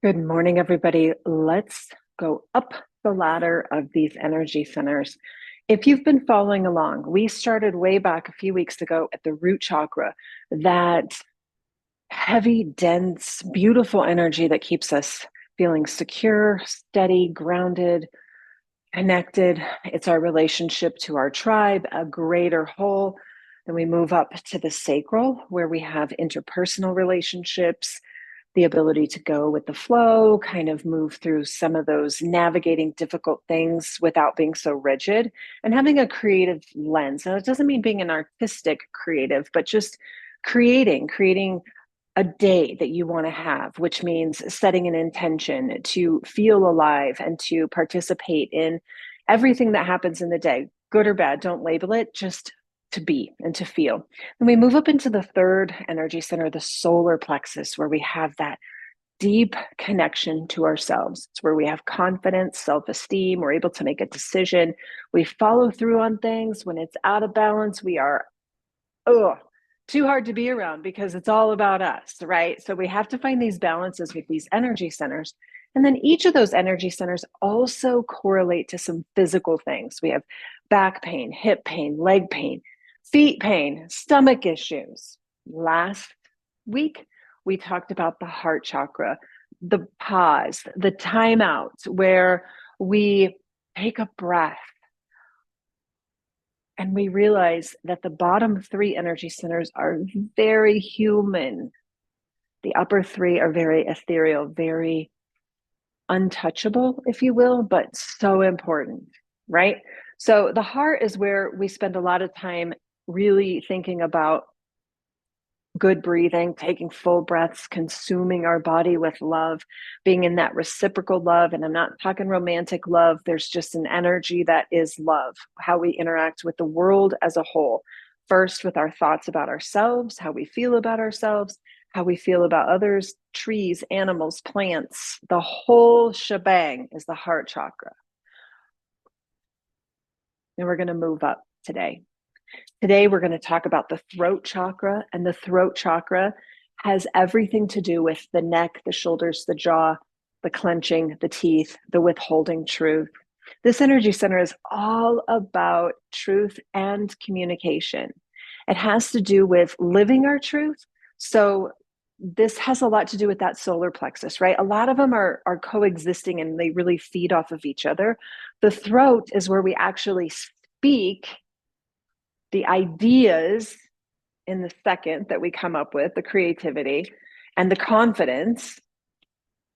Good morning, everybody. Let's go up the ladder of these energy centers. If you've been following along, we started way back a few weeks ago at the root chakra, that heavy, dense, beautiful energy that keeps us feeling secure, steady, grounded, connected. It's our relationship to our tribe, a greater whole. Then we move up to the sacral, where we have interpersonal relationships, the ability to go with the flow, kind of move through some of those navigating difficult things without being so rigid and having a creative lens. Now, it doesn't mean being an artistic creative, but just creating a day that you want to have, which means setting an intention to feel alive and to participate in everything that happens in the day, good or bad. Don't label it, just to be and to feel. Then we move up into the third energy center, the solar plexus, where we have that deep connection to ourselves. It's where we have confidence, self-esteem, we're able to make a decision. We follow through on things. When it's out of balance, we are, too hard to be around because it's all about us, right? So we have to find these balances with these energy centers. And then each of those energy centers also correlate to some physical things. We have back pain, hip pain, leg pain, feet pain, stomach issues. Last week, we talked about the heart chakra, the pause, the timeout, where we take a breath and we realize that the bottom three energy centers are very human. The upper three are very ethereal, very untouchable, if you will, but so important, right? So the heart is where we spend a lot of time really thinking about good breathing, taking full breaths, consuming our body with love, being in that reciprocal love. And I'm not talking romantic love. There's just an energy that is love, how we interact with the world as a whole. First, with our thoughts about ourselves, how we feel about ourselves, how we feel about others, trees, animals, plants. The whole shebang is the heart chakra. And we're going to move up today. Today, we're going to talk about the throat chakra, and the throat chakra has everything to do with the neck, the shoulders, the jaw, the clenching, the teeth, the withholding truth. This energy center is all about truth and communication. It has to do with living our truth. So this has a lot to do with that solar plexus, right? A lot of them are coexisting and they really feed off of each other. The throat is where we actually speak the ideas in the second that we come up with, the creativity, and the confidence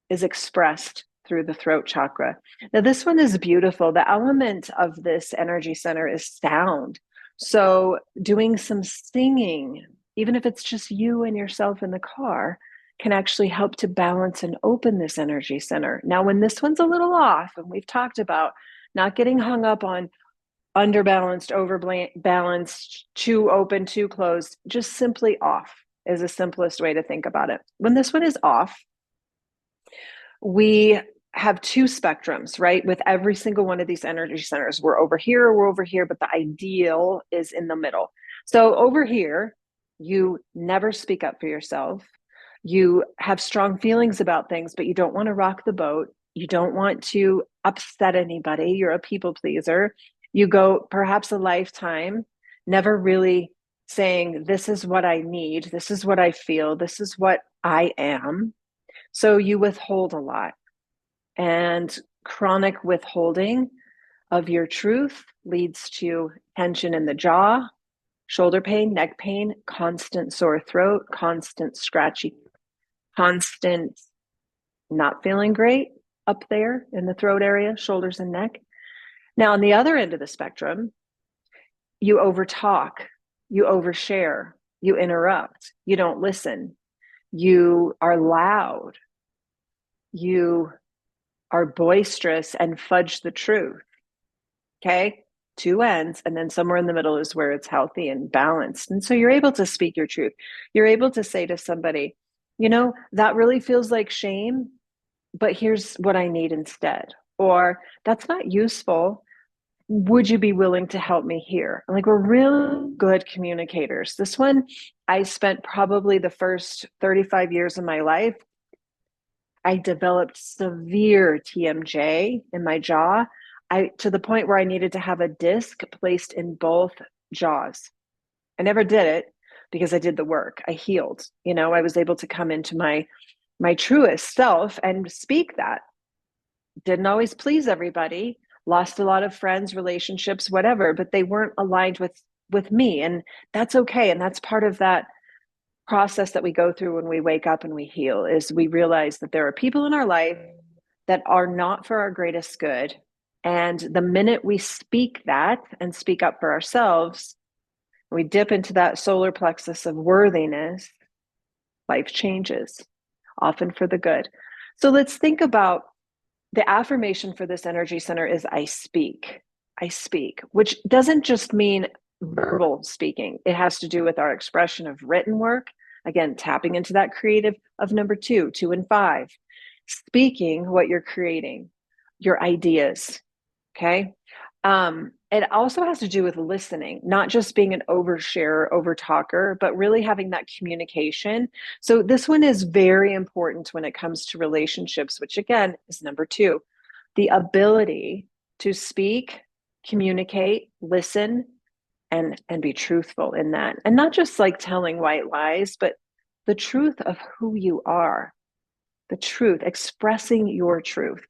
is expressed through the throat chakra. Now, this one is beautiful. The element of this energy center is sound. So doing some singing, even if it's just you and yourself in the car, can actually help to balance and open this energy center. Now, when this one's a little off, and we've talked about not getting hung up on underbalanced, overbalanced, too open, too closed, just simply off is the simplest way to think about it. When this one is off, we have two spectrums, right? With every single one of these energy centers, we're over here or we're over here, but the ideal is in the middle. So over here, you never speak up for yourself. You have strong feelings about things, but you don't want to rock the boat. You don't want to upset anybody. You're a people pleaser. You go perhaps a lifetime never really saying, this is what I need, this is what I feel, this is what I am. So you withhold a lot. And chronic withholding of your truth leads to tension in the jaw, shoulder pain, neck pain, constant sore throat, constant scratchy, constant not feeling great up there in the throat area, shoulders and neck. Now, on the other end of the spectrum, you overtalk, you overshare, you interrupt, you don't listen, you are loud, you are boisterous and fudge the truth. Okay? Two ends, and then somewhere in the middle is where it's healthy and balanced. And so you're able to speak your truth. You're able to say to somebody, that really feels like shame, but here's what I need instead. Or that's not useful. Would you be willing to help me here? Like, we're real good communicators. This one, I spent probably the first 35 years of my life I developed severe TMJ in my jaw. To the point where I needed to have a disc placed in both jaws. I never did it because I did the work. I healed. I was able to come into my truest self and speak that. Didn't always please everybody, lost a lot of friends, relationships, whatever, but they weren't aligned with me, and that's okay. And that's part of that process that we go through when we wake up and we heal, is we realize that there are people in our life that are not for our greatest good. And the minute we speak that and speak up for ourselves, we dip into that solar plexus of worthiness, life changes, often for the good. So let's think about the affirmation for this energy center is I speak. I speak, which doesn't just mean verbal speaking. It has to do with our expression of written work. Again, tapping into that creative of number 2, 2 and 5. Speaking what you're creating, your ideas. Okay. It also has to do with listening, not just being an oversharer, over talker, but really having that communication. So this one is very important when it comes to relationships, which again is number 2, the ability to speak, communicate, listen, and be truthful in that. And not just like telling white lies, but the truth of who you are, the truth, expressing your truth.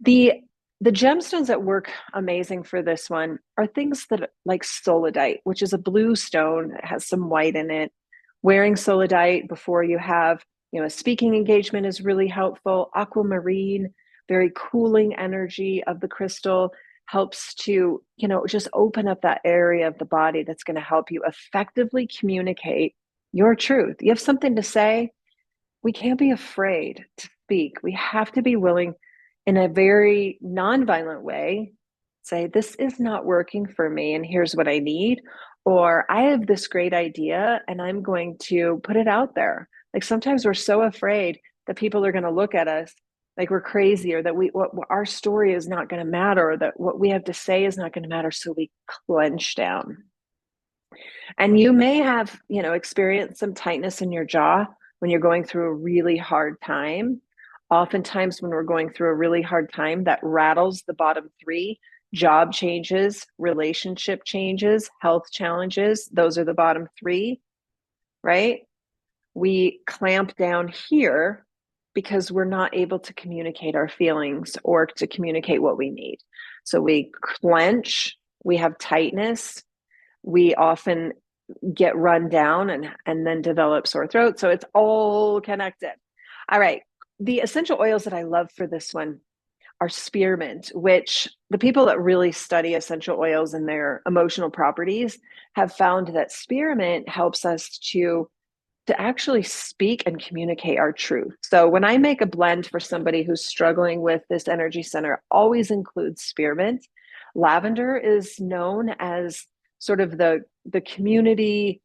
The gemstones that work amazing for this one are things that like solidite, which is a blue stone that has some white in it. Wearing solidite before you have, a speaking engagement is really helpful. Aquamarine, very cooling energy of the crystal, helps to, just open up that area of the body that's going to help you effectively communicate your truth. You have something to say, we can't be afraid to speak. We have to be willing, in a very nonviolent way, say, this is not working for me and here's what I need. Or I have this great idea and I'm going to put it out there. Like sometimes we're so afraid that people are going to look at us like we're crazy, or that what our story is not going to matter, or that what we have to say is not going to matter. So we clench down. And you may have, experienced some tightness in your jaw when you're going through a really hard time. Oftentimes, when we're going through a really hard time, that rattles the bottom 3. Job changes, relationship changes, health challenges. Those are the bottom 3, right? We clamp down here because we're not able to communicate our feelings or to communicate what we need. So we clench, we have tightness, we often get run down and then develop sore throat. So it's all connected. All right. The essential oils that I love for this one are spearmint, which the people that really study essential oils and their emotional properties have found that spearmint helps us to actually speak and communicate our truth. So when I make a blend for somebody who's struggling with this energy center, always includes spearmint. Lavender is known as sort of the community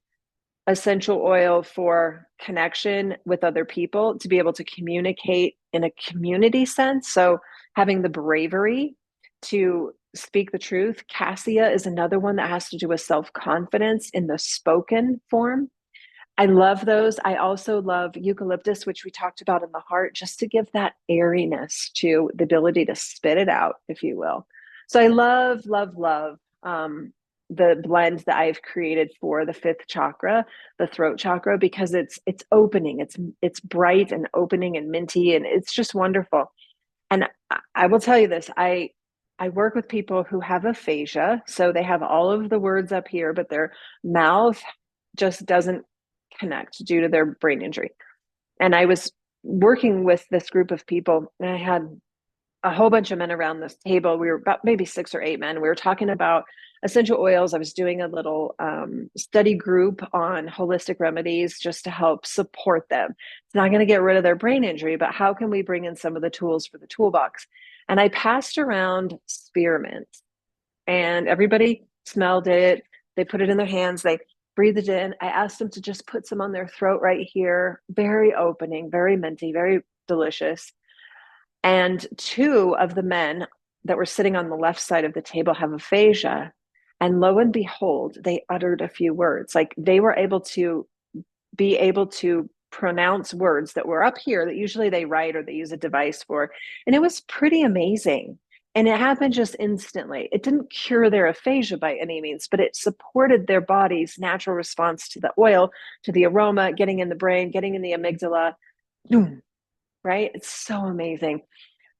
essential oil for connection with other people, to be able to communicate in a community sense. So having the bravery to speak the truth. Cassia is another one that has to do with self-confidence in the spoken form. I love those. I also love eucalyptus, which we talked about in the heart, just to give that airiness to the ability to spit it out, if you will. So I love, love, love the blend that I've created for the 5th chakra, the throat chakra, because it's opening, it's bright and opening and minty, and it's just wonderful. And I will tell you this, I work with people who have aphasia, so they have all of the words up here, but their mouth just doesn't connect due to their brain injury. And I was working with this group of people, and I had a whole bunch of men around this table. We were about maybe 6 or 8 men. We were talking about essential oils. I was doing a little study group on holistic remedies just to help support them. It's not going to get rid of their brain injury, but how can we bring in some of the tools for the toolbox? And I passed around spearmint, and everybody smelled it. They put it in their hands. They breathed it in. I asked them to just put some on their throat right here. Very opening, very minty, very delicious. And 2 of the men that were sitting on the left side of the table have aphasia. And lo and behold, they uttered a few words. Like they were able to pronounce words that were up here that usually they write or they use a device for. And it was pretty amazing. And it happened just instantly. It didn't cure their aphasia by any means, but it supported their body's natural response to the oil, to the aroma, getting in the brain, getting in the amygdala. Boom, right? It's so amazing.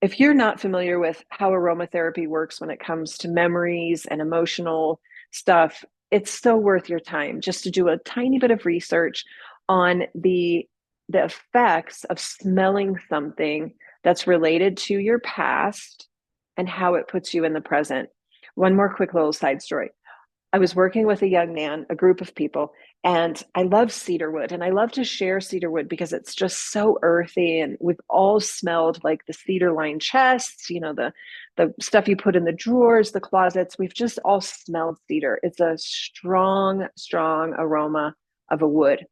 If you're not familiar with how aromatherapy works when it comes to memories and emotional stuff, it's so worth your time just to do a tiny bit of research on the effects of smelling something that's related to your past and how it puts you in the present. One more quick little side story. I was working with a young man, a group of people, and I love cedarwood, and I love to share cedarwood because it's just so earthy, and we've all smelled like the cedar lined chests, the stuff you put in the drawers, the closets. We've just all smelled cedar. It's a strong, strong aroma of a wood.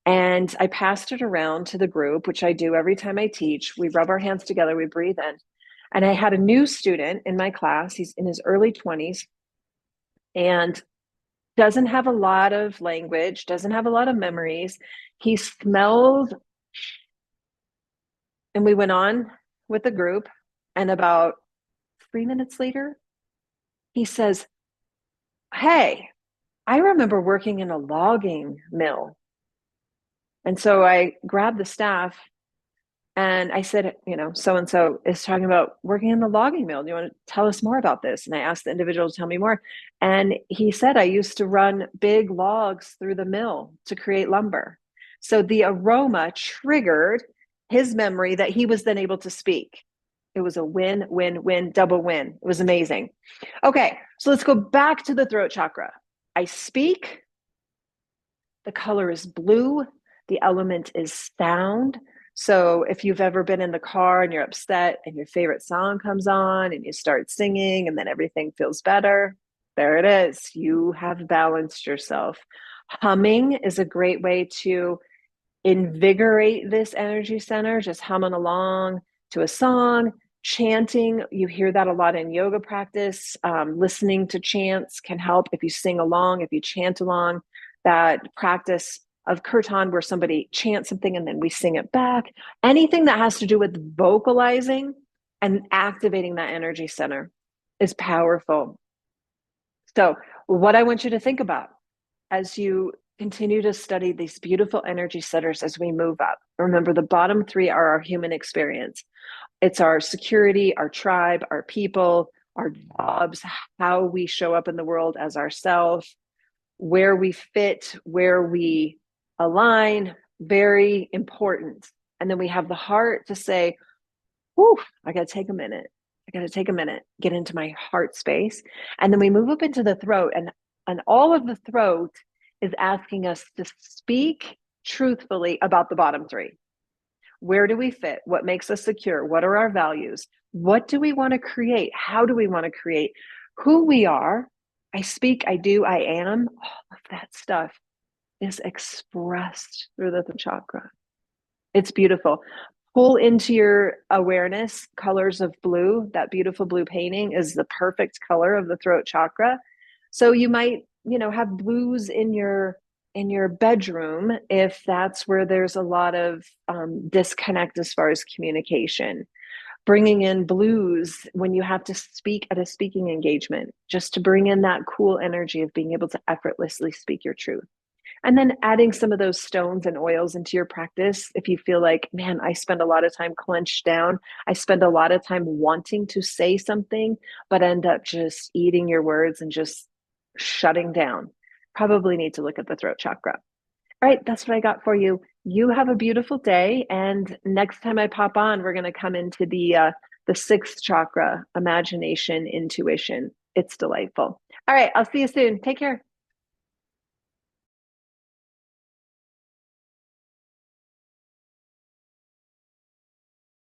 And I passed it around to the group, which I do every time I teach. We rub our hands together, we breathe in. And I had a new student in my class. He's in his early 20s and doesn't have a lot of language, doesn't have a lot of memories. He smelled, and we went on with the group. And about 3 minutes later, he says, "Hey, I remember working in a logging mill." And so I grabbed the staff and I said, so and so is talking about working in the logging mill. Do you want to tell us more about this? And I asked the individual to tell me more. And he said, I used to run big logs through the mill to create lumber. So the aroma triggered his memory that he was then able to speak. It was a win, win, win, double win. It was amazing. Okay, so let's go back to the throat chakra. I speak. The color is blue. The element is sound. So if you've ever been in the car and you're upset and your favorite song comes on and you start singing and then everything feels better, there it is. You have balanced yourself. Humming is a great way to invigorate this energy center, just humming along to a song. Chanting, you hear that a lot in yoga practice. Listening to chants can help if you sing along, if you chant along. That practice of kirtan where somebody chants something and then we sing it back. Anything that has to do with vocalizing and activating that energy center is powerful. So what I want you to think about as you continue to study these beautiful energy centers as we move up, remember the bottom three are our human experience. It's our security, our tribe, our people, our jobs, how we show up in the world as ourselves, where we fit, where we align, very important. And then we have the heart to say, whew, I got to take a minute. Get into my heart space. And then we move up into the throat, and all of the throat is asking us to speak truthfully about the bottom three. Where do we fit? What makes us secure? What are our values? What do we want to create? How do we want to create? Who we are. I speak, I do, I am. All of that stuff is expressed through the chakra. It's beautiful. Pull into your awareness colors of blue. That beautiful blue painting is the perfect color of the throat chakra. So you might, have blues in your bedroom if that's where there's a lot of disconnect as far as communication. Bringing in blues when you have to speak at a speaking engagement, just to bring in that cool energy of being able to effortlessly speak your truth. And then adding some of those stones and oils into your practice. If you feel like, man, I spend a lot of time clenched down, I spend a lot of time wanting to say something, but end up just eating your words and just shutting down, probably need to look at the throat chakra. All right, that's what I got for you. You have a beautiful day. And next time I pop on, we're going to come into the sixth chakra, imagination, intuition. It's delightful. All right, I'll see you soon. Take care.